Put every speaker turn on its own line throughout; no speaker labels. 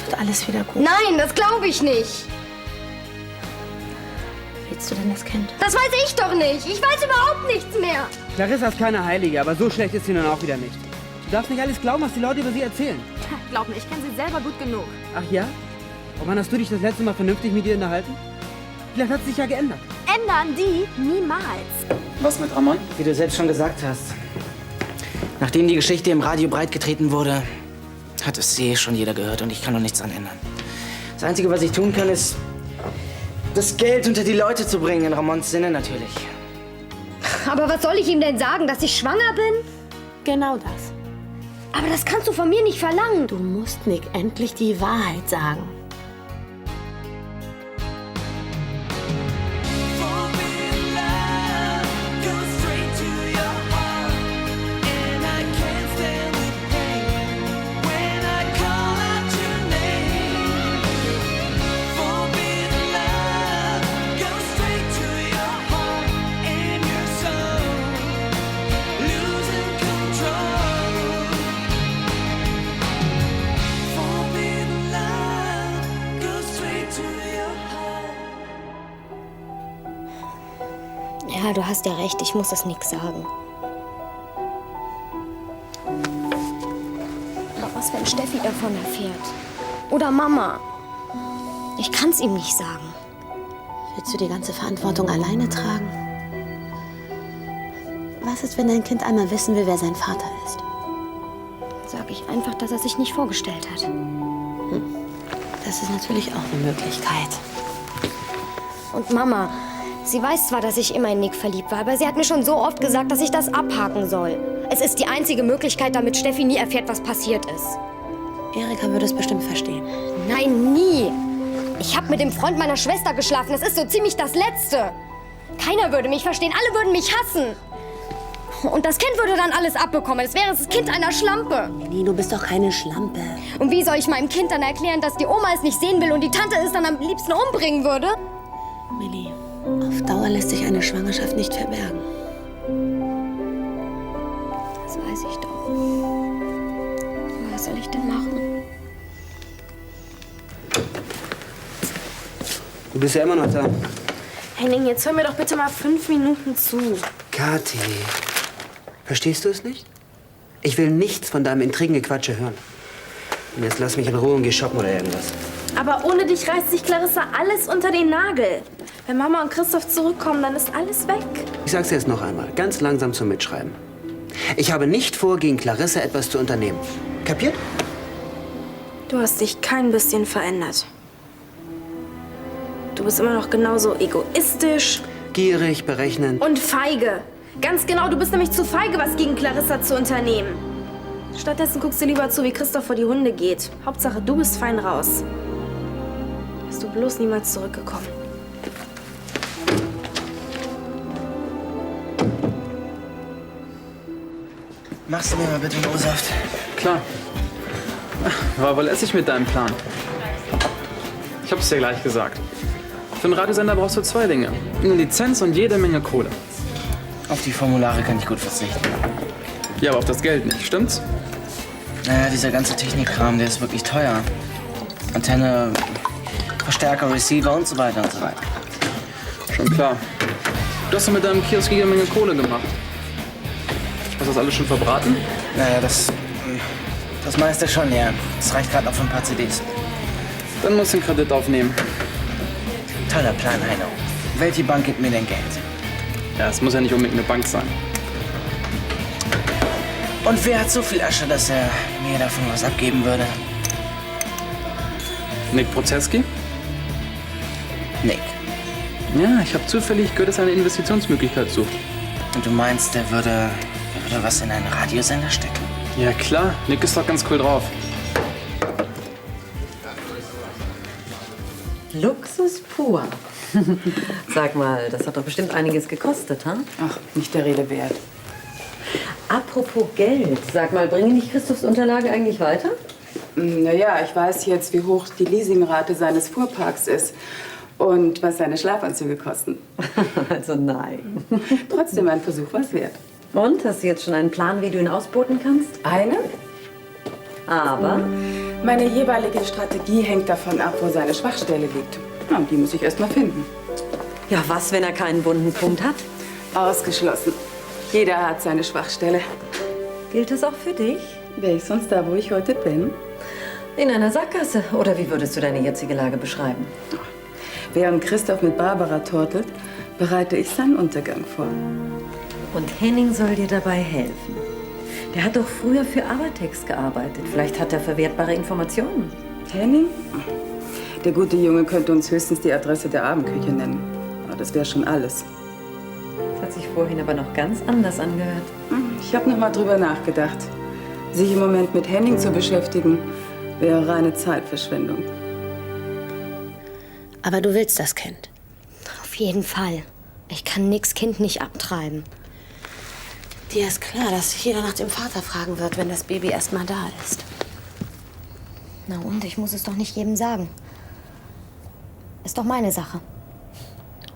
wird alles wieder gut.
Nein, das glaube ich nicht.
Willst du denn das Kind?
Das weiß ich doch nicht. Ich weiß überhaupt nichts mehr.
Clarissa ist keine Heilige, aber so schlecht ist sie nun auch wieder nicht. Du darfst nicht alles glauben, was die Leute über sie erzählen.
Glaub mir, ich kenne sie selber gut genug.
Ach ja? Und wann hast du dich das letzte Mal vernünftig mit ihr unterhalten? Vielleicht hat sie sich ja geändert.
Ändern die niemals.
Was mit Ramon?
Wie du selbst schon gesagt hast. Nachdem die Geschichte im Radio breitgetreten wurde, hat es schon jeder gehört und ich kann noch nichts dran ändern. Das Einzige, was ich tun kann, ist, das Geld unter die Leute zu bringen, in Ramons Sinne natürlich.
Aber was soll ich ihm denn sagen, dass ich schwanger bin?
Genau das.
Aber das kannst du von mir nicht verlangen.
Du musst Nick endlich die Wahrheit sagen.
Ja, du hast ja recht, ich muss es Nick sagen. Aber was, wenn Steffi davon erfährt? Oder Mama? Ich kann's ihm nicht sagen.
Willst du die ganze Verantwortung alleine tragen? Was ist, wenn dein Kind einmal wissen will, wer sein Vater ist?
Sag ich einfach, dass er sich nicht vorgestellt hat.
Das ist natürlich auch eine Möglichkeit.
Und Mama, sie weiß zwar, dass ich immer in Nick verliebt war, aber sie hat mir schon so oft gesagt, dass ich das abhaken soll. Es ist die einzige Möglichkeit, damit Steffi nie erfährt, was passiert ist.
Erika würde es bestimmt verstehen.
Nein, nie. Ich habe mit dem Freund meiner Schwester geschlafen. Das ist so ziemlich das Letzte. Keiner würde mich verstehen. Alle würden mich hassen. Und das Kind würde dann alles abbekommen. Es wäre das Kind einer Schlampe.
Millie, du bist doch keine Schlampe.
Und wie soll ich meinem Kind dann erklären, dass die Oma es nicht sehen will und die Tante es dann am liebsten umbringen würde?
Millie, auf Dauer lässt sich eine Schwangerschaft nicht verbergen.
Das weiß ich doch. Aber was soll ich denn machen?
Du bist ja immer noch da.
Henning, jetzt hör mir doch bitte mal 5 Minuten zu.
Kathi, verstehst du es nicht? Ich will nichts von deinem Intrigengequatsche hören. Und jetzt lass mich in Ruhe und geh shoppen oder irgendwas.
Aber ohne dich reißt sich Clarissa alles unter den Nagel. Wenn Mama und Christoph zurückkommen, dann ist alles weg.
Ich sag's jetzt noch einmal, ganz langsam zum Mitschreiben. Ich habe nicht vor, gegen Clarissa etwas zu unternehmen. Kapiert?
Du hast dich kein bisschen verändert. Du bist immer noch genauso egoistisch
Gierig, berechnend.
und feige. Ganz genau, du bist nämlich zu feige, was gegen Clarissa zu unternehmen. Stattdessen guckst du lieber zu, wie Christoph vor die Hunde geht. Hauptsache, du bist fein raus. Wärst du bloß niemals zurückgekommen.
Machst du mir mal bitte einen O-Saft?
Klar. War aber lässig mit deinem Plan. Ich hab's dir gleich gesagt. Für einen Radiosender brauchst du 2 Dinge. Eine Lizenz und jede Menge Kohle.
Auf die Formulare kann ich gut verzichten.
Ja, aber auf das Geld nicht, stimmt's?
Naja, dieser ganze Technikkram, der ist wirklich teuer. Antenne, Verstärker, Receiver und so weiter und so weiter.
Schon klar. Du hast doch mit deinem Kiosk jede Menge Kohle gemacht. Hast du das alles schon verbraten?
Naja, das meiste schon, ja. Das reicht gerade noch für ein paar CDs.
Dann musst du einen Kredit aufnehmen.
Toller Plan, Heino. Welche Bank gibt mir denn Geld?
Ja, es muss ja nicht unbedingt eine Bank sein.
Und wer hat so viel Asche, dass er mir davon was abgeben würde?
Nick Prozeski?
Nick.
Ja, ich habe zufällig gehört, dass er eine Investitionsmöglichkeit sucht.
Und du meinst, der würde was in einen Radiosender stecken?
Ja klar, Nick ist doch ganz cool drauf.
Luxus pur. Sag mal, das hat doch bestimmt einiges gekostet, hm?
Ach, nicht der Rede wert.
Apropos Geld, sag mal, bringen dich Christophs Unterlagen eigentlich weiter?
Naja, ich weiß jetzt, wie hoch die Leasingrate seines Fuhrparks ist und was seine Schlafanzüge kosten.
Also nein.
Trotzdem ein Versuch was wert.
Und, hast du jetzt schon einen Plan, wie du ihn ausboten kannst?
Eine?
Aber
Meine jeweilige Strategie hängt davon ab, wo seine Schwachstelle liegt. Ja, und die muss ich erst mal finden.
ja, was, wenn er keinen wunden Punkt hat?
Ausgeschlossen. Jeder hat seine Schwachstelle.
Gilt das auch für dich?
Wäre ich sonst da, wo ich heute bin?
In einer Sackgasse. Oder wie würdest du deine jetzige Lage beschreiben?
Während Christoph mit Barbara tortelt, bereite ich seinen Untergang vor.
Und Henning soll dir dabei helfen. Der hat doch früher für Avatex gearbeitet. Vielleicht hat er verwertbare Informationen.
Henning? Der gute Junge könnte uns höchstens die Adresse der Abendküche nennen. Aber das wäre schon alles.
Das hat sich vorhin aber noch ganz anders angehört.
Ich habe noch mal drüber nachgedacht. Sich im Moment mit Henning zu beschäftigen, wäre reine Zeitverschwendung.
Aber du willst das Kind.
Auf jeden Fall. Ich kann nix Kind nicht abtreiben.
Dir ist klar, dass sich jeder nach dem Vater fragen wird, wenn das Baby erst mal da ist.
Na und, ich muss es doch nicht jedem sagen. Ist doch meine Sache.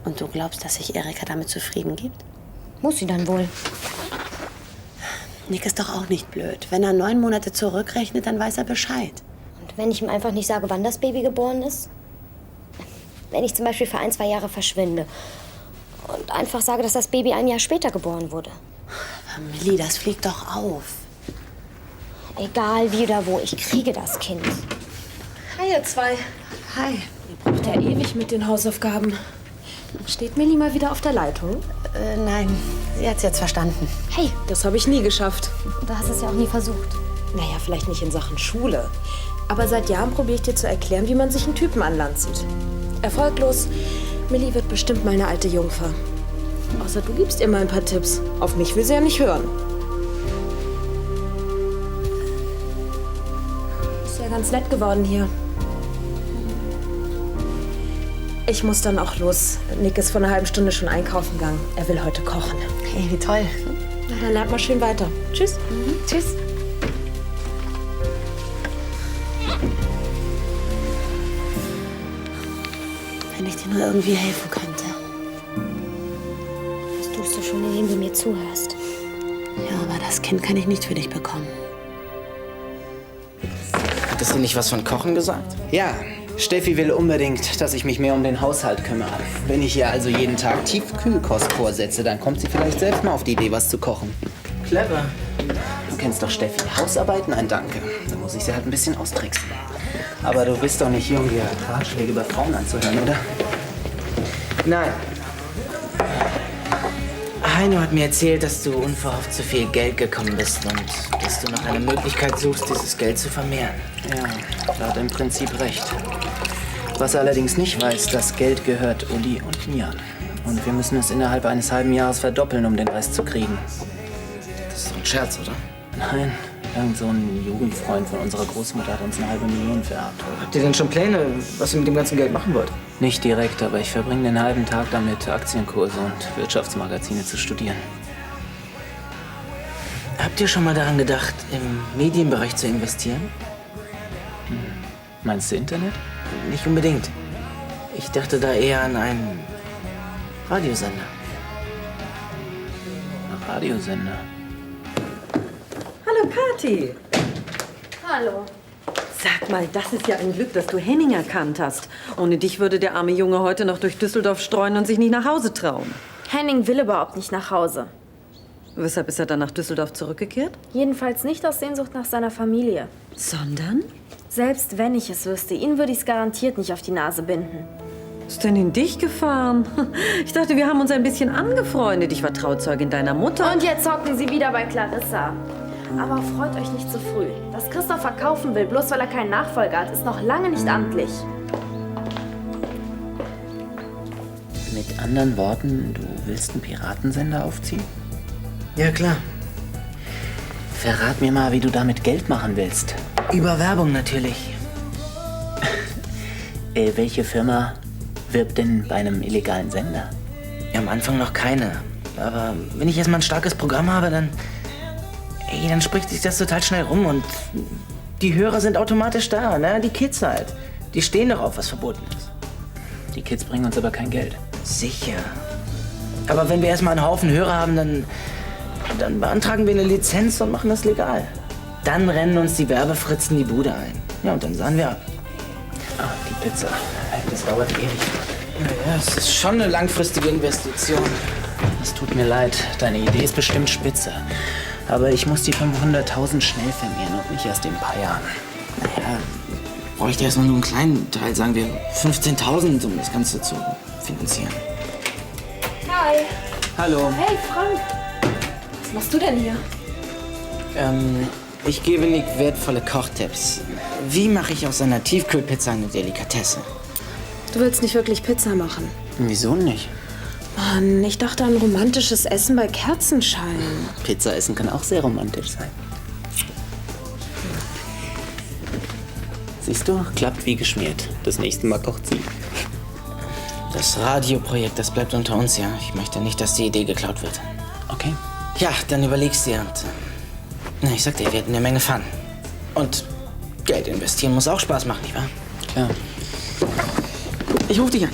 Und du glaubst, dass sich Erika damit zufrieden gibt?
Muss sie dann wohl.
Nick ist doch auch nicht blöd. Wenn er 9 Monate zurückrechnet, dann weiß er Bescheid.
Und wenn ich ihm einfach nicht sage, wann das Baby geboren ist? Wenn ich zum Beispiel für 1, 2 Jahre verschwinde und einfach sage, dass das Baby ein Jahr später geboren wurde.
Aber Millie, das fliegt doch auf.
Egal wie oder wo, ich kriege das Kind.
Hi, ihr zwei.
Hi.
Ihr braucht ja ewig mit den Hausaufgaben. Steht Millie mal wieder auf der Leitung?
Nein, sie hat's jetzt verstanden.
Hey, das habe ich nie geschafft.
Du hast es ja auch nie versucht.
Naja, vielleicht nicht in Sachen Schule. Aber seit Jahren probiere ich dir zu erklären, wie man sich einen Typen an Land zieht. Erfolglos. Millie wird bestimmt mal eine alte Jungfer. Außer du gibst ihr mal ein paar Tipps. Auf mich will sie ja nicht hören. Ist ja ganz nett geworden hier. Ich muss dann auch los. Nick ist vor einer halben Stunde schon einkaufen gegangen. Er will heute kochen.
Hey, wie toll.
Na, dann lernt mal schön weiter. Tschüss.
Tschüss. Wenn ich dir nur irgendwie helfen könnte.
Das tust du schon, indem du mir zuhörst.
Ja, aber das Kind kann ich nicht für dich bekommen.
Hattest du nicht was von Kochen gesagt?
Ja, Steffi will unbedingt, dass ich mich mehr um den Haushalt kümmere. Wenn ich ihr also jeden Tag Tiefkühlkost vorsetze, dann kommt sie vielleicht selbst mal auf die Idee, was zu kochen.
Clever.
Du kennst doch Steffi. Hausarbeit? Nein, danke. Da muss ich sie halt ein bisschen austricksen. Aber du bist doch nicht jung, dir Ratschläge über Frauen anzuhören, oder?
Nein. Heino hat mir erzählt, dass du unverhofft zu viel Geld gekommen bist und dass du nach einer Möglichkeit suchst, dieses Geld zu vermehren.
Ja, er hat im Prinzip recht. Was er allerdings nicht weiß, das Geld gehört Uli und mir. Und wir müssen es innerhalb eines halben Jahres verdoppeln, um den Rest zu kriegen.
Das ist doch ein Scherz, oder?
Nein, irgend so ein Jugendfreund von unserer Großmutter hat uns 500.000 vererbt.
Habt ihr denn schon Pläne, was ihr mit dem ganzen Geld machen wollt?
Nicht direkt, aber ich verbringe den halben Tag damit, Aktienkurse und Wirtschaftsmagazine zu studieren.
Habt ihr schon mal daran gedacht, im Medienbereich zu investieren?
Meinst du Internet?
Nicht unbedingt. Ich dachte da eher an einen Radiosender.
Ein Radiosender.
Hallo, Kathi.
Hallo.
Sag mal, das ist ja ein Glück, dass du Henning erkannt hast. Ohne dich würde der arme Junge heute noch durch Düsseldorf streuen und sich nicht nach Hause trauen.
Henning will überhaupt nicht nach Hause.
Weshalb ist er dann nach Düsseldorf zurückgekehrt?
Jedenfalls nicht aus Sehnsucht nach seiner Familie.
Sondern?
Selbst wenn ich es wüsste, ihn würde ich es garantiert nicht auf die Nase binden.
Was ist denn in dich gefahren? Ich dachte, wir haben uns ein bisschen angefreundet. Ich war Trauzeugin deiner Mutter.
Und jetzt hocken sie wieder bei Clarissa. Aber freut euch nicht zu früh. Dass Christoph verkaufen will, bloß weil er keinen Nachfolger hat, ist noch lange nicht amtlich.
Mit anderen Worten, du willst einen Piratensender aufziehen?
Ja, klar.
Verrat mir mal, wie du damit Geld machen willst.
Über Werbung natürlich.
Welche Firma wirbt denn bei einem illegalen Sender?
Ja, am Anfang noch keine. Aber wenn ich erstmal ein starkes Programm habe, dann spricht sich das total schnell rum und die Hörer sind automatisch da, ne? Die Kids halt. Die stehen doch auf, was verboten ist.
Die Kids bringen uns aber kein Geld.
Sicher. Aber wenn wir erstmal einen Haufen Hörer haben, dann beantragen wir eine Lizenz und machen das legal. Dann rennen uns die Werbefritzen die Bude ein. Ja, und dann sahen wir ab.
Ah, die Pizza. Das dauert ewig.
Ja, es ist schon eine langfristige Investition.
Es tut mir leid. Deine Idee ist bestimmt spitze. Aber ich muss die 500.000 schnell vermehren und nicht erst in ein paar Jahren.
Naja, bräuchte erstmal nur einen kleinen Teil, sagen wir 15.000, um das Ganze zu finanzieren.
Hi.
Hallo.
Hey, Frank. Was machst du denn hier?
Ich gebe Nick wertvolle Kochtipps. Wie mache ich aus einer Tiefkühlpizza eine Delikatesse?
Du willst nicht wirklich Pizza machen.
Wieso nicht?
Mann, ich dachte an romantisches Essen bei Kerzenschein.
Pizza essen kann auch sehr romantisch sein. Siehst du, klappt wie geschmiert. Das nächste Mal kocht sie.
Das Radioprojekt, das bleibt unter uns, ja. Ich möchte nicht, dass die Idee geklaut wird.
Okay.
Ja, dann überlegst dir. Und, na, ich sag dir, wir hatten eine Menge Fun. Und Geld investieren muss auch Spaß machen, nicht wahr?
Klar.
Ich rufe dich an.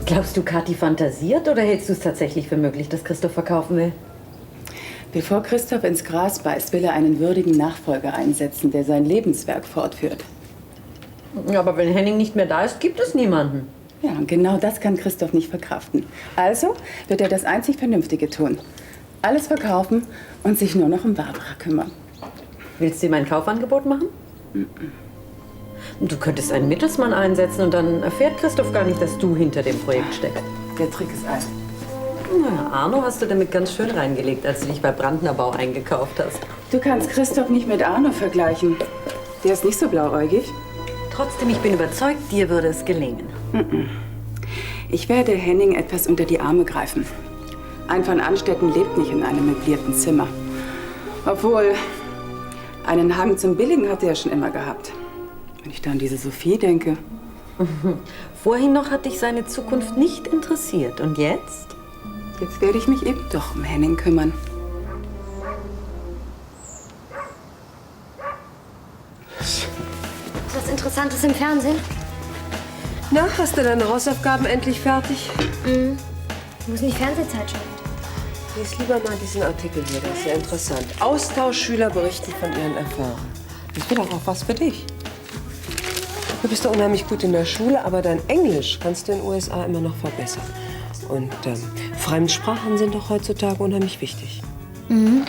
Glaubst du, Kathi fantasiert oder hältst du es tatsächlich für möglich, dass Christoph verkaufen will?
Bevor Christoph ins Gras beißt, will er einen würdigen Nachfolger einsetzen, der sein Lebenswerk fortführt.
Ja, aber wenn Henning nicht mehr da ist, gibt es niemanden.
Ja, und genau das kann Christoph nicht verkraften. Also wird er das einzig Vernünftige tun. Alles verkaufen und sich nur noch um Barbara kümmern.
Willst du ihm ein Kaufangebot machen? Du könntest einen Mittelsmann einsetzen und dann erfährt Christoph gar nicht, dass du hinter dem Projekt steckst.
Der Trick ist ein.
Na, Arno hast du damit ganz schön reingelegt, als du dich bei Brandner Bau eingekauft hast.
Du kannst Christoph nicht mit Arno vergleichen. Der ist nicht so blauäugig.
Trotzdem, ich bin überzeugt, dir würde es gelingen.
Ich werde Henning etwas unter die Arme greifen. Ein von Anstetten lebt nicht in einem möblierten Zimmer. Obwohl, einen Hang zum Billigen hat er schon immer gehabt. Wenn ich da an diese Sophie denke.
Vorhin noch hat dich seine Zukunft nicht interessiert. Und jetzt?
Jetzt werde ich mich eben doch um Henning kümmern.
Ist was Interessantes im Fernsehen?
Na, hast du deine Hausaufgaben endlich fertig?
Wo ist denn die Fernsehzeitschrift?
Lies lieber mal diesen Artikel hier, das ist ja interessant. Austauschschüler berichten von ihren Erfahrungen. Das wäre doch auch was für dich. Du bist doch unheimlich gut in der Schule, aber dein Englisch kannst du in den USA immer noch verbessern. Und Fremdsprachen sind doch heutzutage unheimlich wichtig. Soll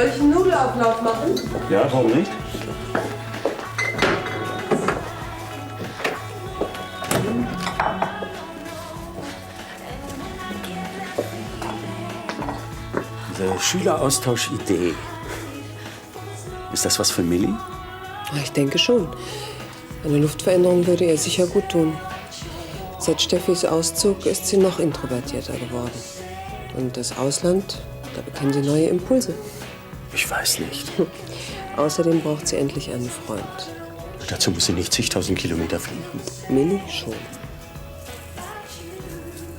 ich einen Nudelauflauf machen?
Ja, warum nicht? Diese Schüleraustausch-Idee. Ist das was für Milli?
Ja, ich denke schon. Eine Luftveränderung würde ihr sicher gut tun. Seit Steffis Auszug ist sie noch introvertierter geworden. Und das Ausland, da bekommen sie neue Impulse.
Ich weiß nicht.
Außerdem braucht sie endlich einen Freund.
Dazu muss sie nicht zigtausend Kilometer fliegen.
Milli schon.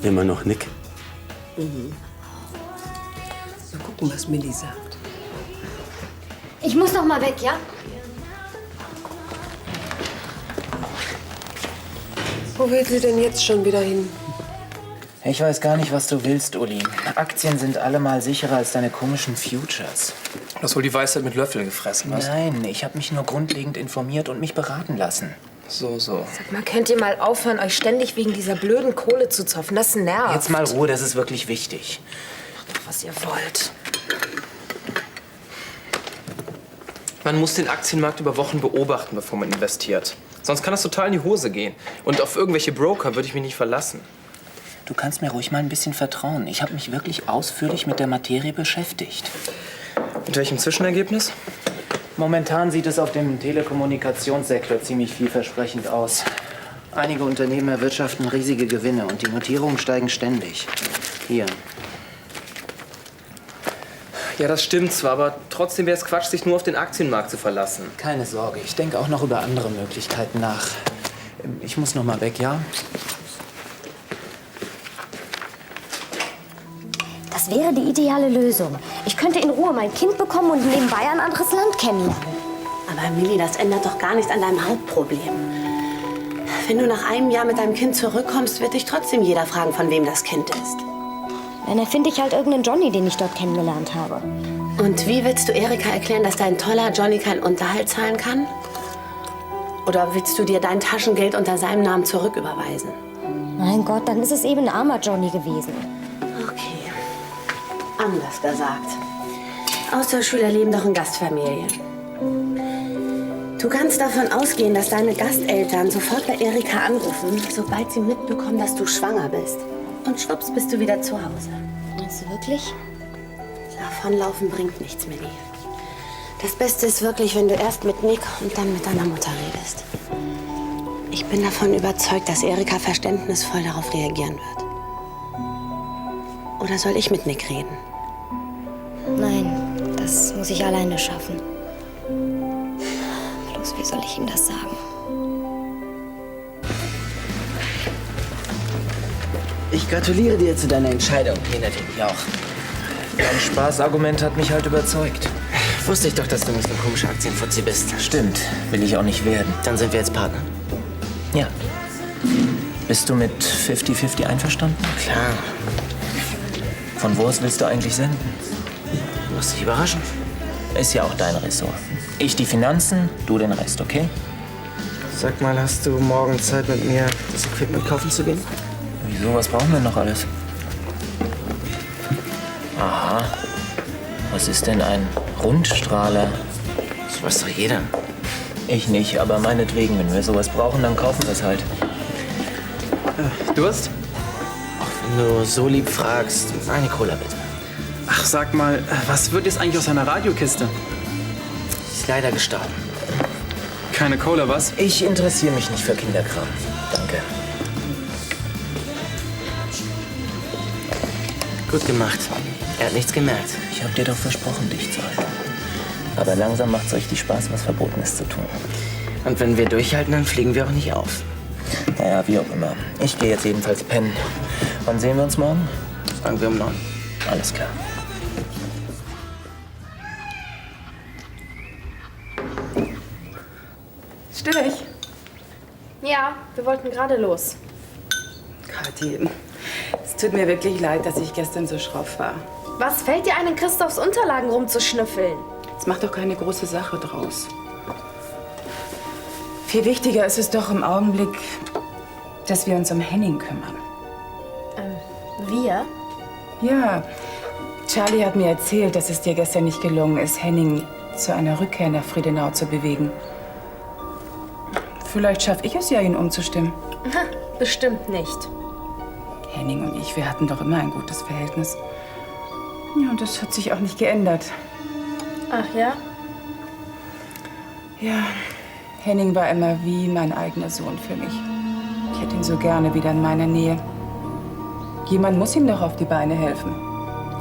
Immer noch Nick.
Mal gucken, was Milli sagt.
Ich muss noch mal weg, ja?
Wo will sie denn jetzt schon wieder hin?
Ich weiß gar nicht, was du willst, Uli. Aktien sind allemal sicherer als deine komischen Futures.
Du hast wohl die Weisheit mit Löffeln gefressen, was?
Nein, ich habe mich nur grundlegend informiert und mich beraten lassen.
So.
Sag mal, könnt ihr mal aufhören, euch ständig wegen dieser blöden Kohle zu zoffen? Das nervt.
Jetzt mal Ruhe, das ist wirklich wichtig.
Macht doch, was ihr wollt.
Man muss den Aktienmarkt über Wochen beobachten, bevor man investiert. Sonst kann das total in die Hose gehen. Und auf irgendwelche Broker würde ich mich nicht verlassen.
Du kannst mir ruhig mal ein bisschen vertrauen. Ich habe mich wirklich ausführlich mit der Materie beschäftigt.
Mit welchem Zwischenergebnis?
Momentan sieht es auf dem Telekommunikationssektor ziemlich vielversprechend aus. Einige Unternehmen erwirtschaften riesige Gewinne und die Notierungen steigen ständig. Hier.
Ja, das stimmt zwar, aber trotzdem wäre es Quatsch, sich nur auf den Aktienmarkt zu verlassen.
Keine Sorge, ich denke auch noch über andere Möglichkeiten nach. Ich muss noch mal weg, ja?
Das wäre die ideale Lösung. Ich könnte in Ruhe mein Kind bekommen und nebenbei ein anderes Land kennenlernen.
Aber Milli, das ändert doch gar nichts an deinem Hauptproblem. Wenn du nach einem Jahr mit deinem Kind zurückkommst, wird dich trotzdem jeder fragen, von wem das Kind ist.
Dann erfinde ich halt irgendeinen Johnny, den ich dort kennengelernt habe.
Und wie willst du Erika erklären, dass dein toller Johnny keinen Unterhalt zahlen kann? Oder willst du dir dein Taschengeld unter seinem Namen zurücküberweisen?
Mein Gott, dann ist es eben ein armer Johnny gewesen.
Okay, anders gesagt. Austauschschüler leben doch in Gastfamilien. Du kannst davon ausgehen, dass deine Gasteltern sofort bei Erika anrufen, sobald sie mitbekommen, dass du schwanger bist. Und schwupps bist du wieder zu Hause.
Meinst du wirklich?
Davonlaufen bringt nichts, Millie. Das Beste ist wirklich, wenn du erst mit Nick und dann mit deiner Mutter redest. Ich bin davon überzeugt, dass Erika verständnisvoll darauf reagieren wird. Oder soll ich mit Nick reden?
Nein, das muss ich alleine schaffen. Bloß, wie soll ich ihm das sagen?
Ich gratuliere dir zu deiner Entscheidung, Lena, natürlich auch.
Dein Spaßargument hat mich halt überzeugt.
Wusste ich doch, dass du nicht so ein komischer Aktienfuzzi bist.
Stimmt, will ich auch nicht werden.
Dann sind wir jetzt Partner.
Ja. Bist du mit 50-50 einverstanden?
Klar.
Von wo aus willst du eigentlich senden?
Lass dich überraschen.
Ist ja auch dein Ressort. Ich die Finanzen, du den Rest, okay?
Sag mal, hast du morgen Zeit, mit mir das Equipment kaufen zu gehen?
Wieso, was brauchen wir noch alles? Aha. Was ist denn ein Rundstrahler?
Das weiß doch jeder.
Ich nicht, aber meinetwegen, wenn wir sowas brauchen, dann kaufen wir es halt.
Durst?
Wenn du so lieb fragst, eine Cola bitte.
Ach, sag mal, was wird jetzt eigentlich aus einer Radiokiste?
Sie ist leider gestorben.
Keine Cola, was?
Ich interessiere mich nicht für Kinderkram. Danke.
Gut gemacht. Er hat nichts gemerkt.
Ich habe dir doch versprochen, dich zu halten. Aber langsam macht es richtig Spaß, was Verbotenes zu tun.
Und wenn wir durchhalten, dann fliegen wir auch nicht auf.
Naja, wie auch immer. Ich gehe jetzt jedenfalls pennen. Wann sehen wir uns morgen?
Sagen wir um 9.
Alles klar.
Störe ich?
Ja, wir wollten gerade los.
Kathi, es tut mir wirklich leid, dass ich gestern so schroff war.
Was fällt dir ein, in Christophs Unterlagen rumzuschnüffeln?
Es macht doch keine große Sache draus. Viel wichtiger ist es doch im Augenblick, dass wir uns um Henning kümmern.
Wir?
Ja, Charlie hat mir erzählt, dass es dir gestern nicht gelungen ist, Henning zu einer Rückkehr nach Friedenau zu bewegen. Vielleicht schaffe ich es ja, ihn umzustimmen.
Bestimmt nicht.
Henning und ich, wir hatten doch immer ein gutes Verhältnis. Ja, und das hat sich auch nicht geändert.
Ach ja?
Ja, Henning war immer wie mein eigener Sohn für mich. Ich hätte ihn so gerne wieder in meiner Nähe. Jemand muss ihm doch auf die Beine helfen.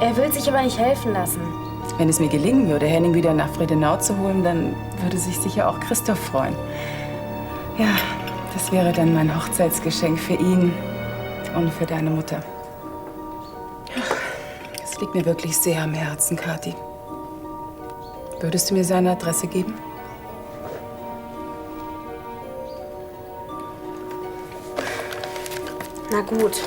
Er will sich aber nicht helfen lassen.
Wenn es mir gelingen würde, Henning wieder nach Friedenau zu holen, dann würde sich sicher auch Christoph freuen. Ja, das wäre dann mein Hochzeitsgeschenk für ihn und für deine Mutter. Es liegt mir wirklich sehr am Herzen, Kathi. Würdest du mir seine Adresse geben?
Na gut.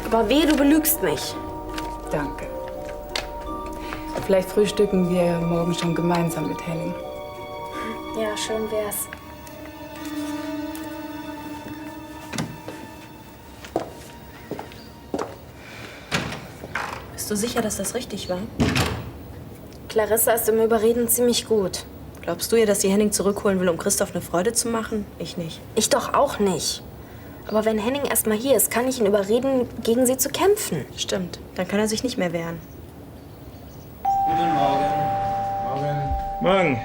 Aber wehe, du belügst mich.
Danke. Vielleicht frühstücken wir morgen schon gemeinsam mit Henning.
Ja, schön wär's.
Bist du sicher, dass das richtig war?
Clarissa ist im Überreden ziemlich gut.
Glaubst du ihr, dass sie Henning zurückholen will, um Christoph eine Freude zu machen? Ich nicht.
Ich doch auch nicht. Aber wenn Henning erst mal hier ist, kann ich ihn überreden, gegen sie zu kämpfen.
Stimmt. Dann kann er sich nicht mehr wehren.
Guten Morgen. Morgen.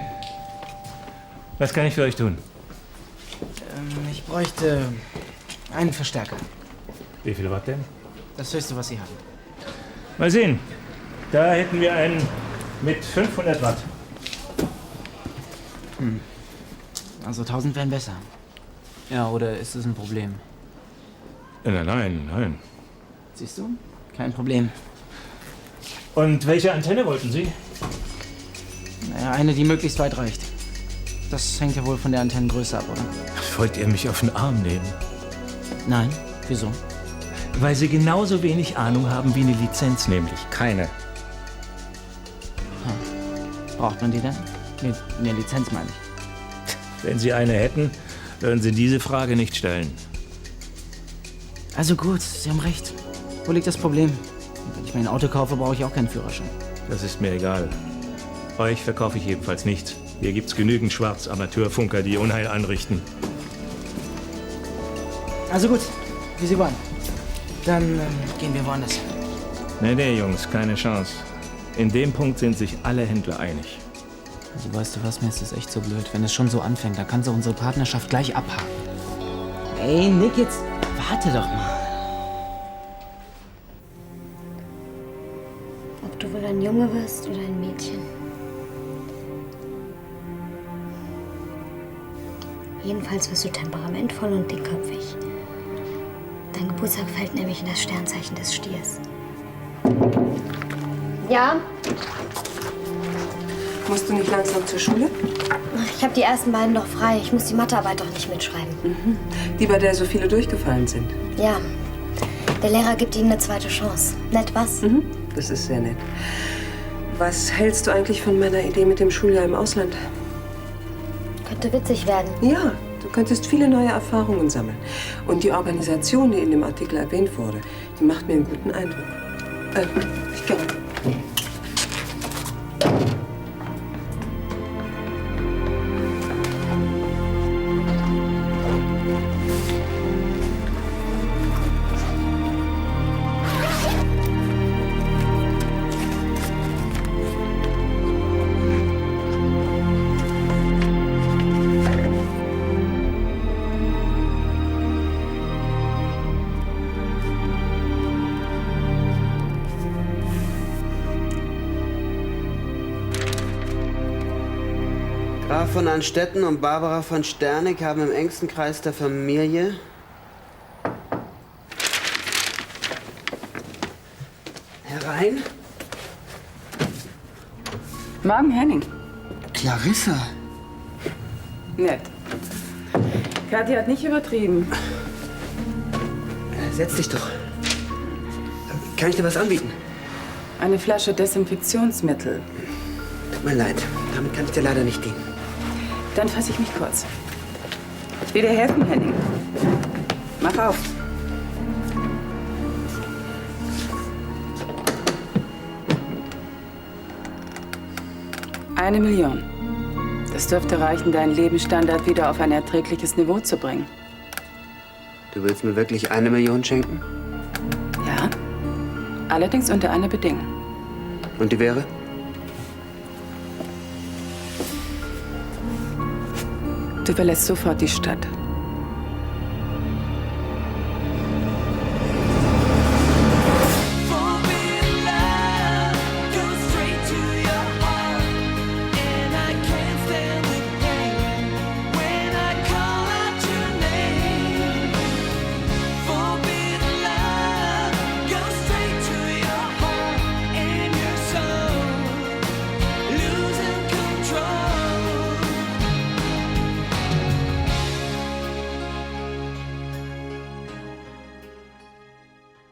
Was kann ich für euch tun?
Ich bräuchte einen Verstärker.
Wie viel Watt denn?
Das höchste, was Sie haben.
Mal sehen. Da hätten wir einen mit 500 Watt.
Also 1000 wären besser.
Ja, oder ist es ein Problem?
Nein.
Siehst du? Kein Problem.
Und welche Antenne wollten Sie?
Naja, eine, die möglichst weit reicht. Das hängt ja wohl von der Antennengröße ab, oder?
Wollt ihr mich auf den Arm nehmen?
Nein. Wieso?
Weil Sie genauso wenig Ahnung haben wie eine Lizenz, nämlich keine.
Braucht man die denn? Eine Lizenz, meine ich.
Wenn Sie eine hätten, würden Sie diese Frage nicht stellen.
Also gut, Sie haben recht. Wo liegt das Problem? Wenn ich mir ein Auto kaufe, brauche ich auch keinen Führerschein.
Das ist mir egal. Euch verkaufe ich jedenfalls nichts. Hier gibt's genügend Schwarz-Amateurfunker, die Unheil anrichten.
Also gut, wie Sie wollen. Dann gehen wir woanders.
Nee, Jungs, keine Chance. In dem Punkt sind sich alle Händler einig.
Also weißt du was, mir ist das echt so blöd. Wenn es schon so anfängt, dann kannst du unsere Partnerschaft gleich abhaken.
Ey, Nick, jetzt warte doch mal.
Ob du wohl ein Junge wirst oder ein Mädchen. Jedenfalls wirst du temperamentvoll und dickköpfig. Dein Geburtstag fällt nämlich in das Sternzeichen des Stiers. Ja?
Musst du nicht langsam zur Schule?
Ich habe die ersten beiden noch frei. Ich muss die Mathearbeit doch nicht mitschreiben.
Die, bei der so viele durchgefallen sind.
Ja. Der Lehrer gibt ihnen eine zweite Chance. Nett, was?
Das ist sehr nett. Was hältst du eigentlich von meiner Idee mit dem Schuljahr im Ausland?
Könnte witzig werden.
Ja, du könntest viele neue Erfahrungen sammeln. Und die Organisation, die in dem Artikel erwähnt wurde, die macht mir einen guten Eindruck. Ich glaube.
Graf von Anstetten und Barbara von Sternig haben im engsten Kreis der Familie herein.
Morgen, Henning.
Clarissa.
Nett. Kathi hat nicht übertrieben.
Setz dich doch. Kann ich dir was anbieten?
Eine Flasche Desinfektionsmittel.
Tut mir leid, damit kann ich dir leider nicht dienen.
Dann fasse ich mich kurz. Ich will dir helfen, Henning. Mach auf. $1 Million. Das dürfte reichen, deinen Lebensstandard wieder auf ein erträgliches Niveau zu bringen.
Du willst mir wirklich 1 Million schenken?
Ja. Allerdings unter einer Bedingung.
Und die wäre?
Du verlässt sofort die Stadt.